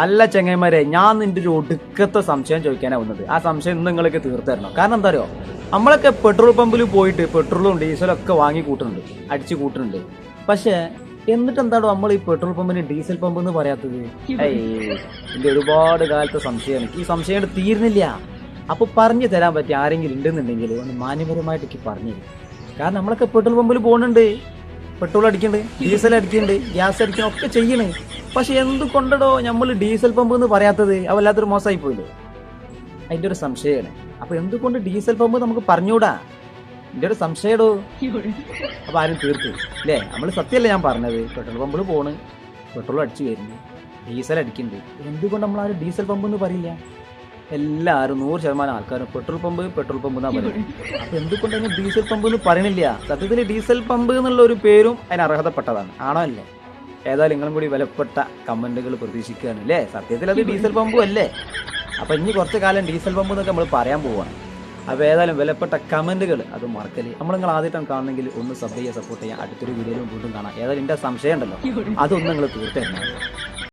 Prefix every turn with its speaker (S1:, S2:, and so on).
S1: അല്ല ചെങ്ങന്മാരെ, ഞാൻ നിന്റെ ഒരു ഒടുക്കത്തെ സംശയം ചോദിക്കാനാണ് വന്നത്. ആ സംശയം ഇന്ന് നിങ്ങൾക്ക് തീർത്തു തരണം. കാരണം എന്താ അറിയോ, നമ്മളൊക്കെ പെട്രോൾ പമ്പിൽ പോയിട്ട് പെട്രോളും ഡീസലും ഒക്കെ വാങ്ങി കൂട്ടുന്നുണ്ട്, അടിച്ചു കൂട്ടുന്നുണ്ട്. പക്ഷേ എന്നിട്ട് എന്താണോ നമ്മൾ ഈ പെട്രോൾ പമ്പിന് ഡീസൽ പമ്പ് എന്ന് പറയാത്തത്? ഇതിന്റെ ഒരുപാട് കാലത്തെ സംശയമാണ്. ഈ സംശയം തീരുന്നില്ല. അപ്പൊ പറഞ്ഞു തരാൻ പറ്റി ആരെങ്കിലും ഉണ്ടെന്നുണ്ടെങ്കിൽ ഒന്ന് മാന്യപരമായിട്ട് എനിക്ക് പറഞ്ഞു തരും. കാരണം നമ്മളൊക്കെ പെട്രോൾ പമ്പിൽ പോകുന്നുണ്ട്, പെട്രോൾ അടിക്കുന്നുണ്ട്, ഡീസൽ അടിക്കുന്നുണ്ട്, ഗ്യാസ് അടിക്കണം ഒക്കെ ചെയ്യണേ. പക്ഷെ എന്തുകൊണ്ടോ നമ്മൾ ഡീസൽ പമ്പ് എന്ന് പറയാത്തത്? അത് വല്ലാത്തൊരു മോശമായി പോയില്ലേ? അതിന്റെ ഒരു സംശയമാണ്. അപ്പൊ എന്തുകൊണ്ട് ഡീസൽ പമ്പ് നമുക്ക് പറഞ്ഞൂടാ? എന്റെ ഒരു സംശയടോ. അപ്പൊ ആരും തീർത്തു അല്ലേ? നമ്മൾ സത്യമല്ലേ ഞാൻ പറഞ്ഞത്? പെട്രോൾ പമ്പിൽ പോണ്, പെട്രോൾ അടിച്ചു വരുന്നു, ഡീസൽ അടിക്കുന്നുണ്ട്. എന്തുകൊണ്ട് നമ്മൾ ആരും ഡീസൽ പമ്പ് എന്ന് പറയില്ല? എല്ലാവരും 100% ആൾക്കാരും പെട്രോൾ പമ്പ് എന്നാ പറയുന്നത്. അപ്പൊ എന്തുകൊണ്ട് അതിന് ഡീസൽ പമ്പ് എന്ന് പറയണില്ല? സത്യത്തിൽ ഡീസൽ പമ്പ് എന്നുള്ള ഒരു പേരും അതിന് അർഹതപ്പെട്ടതാണ്, ആണോ അല്ലേ? ഏതായാലും നിങ്ങളും കൂടി വിലപ്പെട്ട കമന്റുകൾ പ്രതീക്ഷിക്കുകയാണ് അല്ലേ? സത്യത്തിൽ അത് ഡീസൽ പമ്പും അല്ലേ? അപ്പൊ ഇനി കുറച്ച് കാലം ഡീസൽ പമ്പ് എന്നൊക്കെ നമ്മൾ പറയാൻ പോവാണ്. അപ്പോൾ ഏതായാലും വിലപ്പെട്ട കമന്റുകൾ അത് മറക്കല്. നിങ്ങൾ ആദ്യമായിട്ടാണ് കാണുന്നെങ്കിൽ ഒന്ന് സബ് ചെയ്യുക, സപ്പോർട്ട് ചെയ്യുക. അടുത്തൊരു വീഡിയോയിലും വീണ്ടും കാണാം. ഏതായാലും എൻ്റെ സംശയം ഉണ്ടല്ലോ, അതൊന്നും നിങ്ങൾ തീർത്തേക്കണം.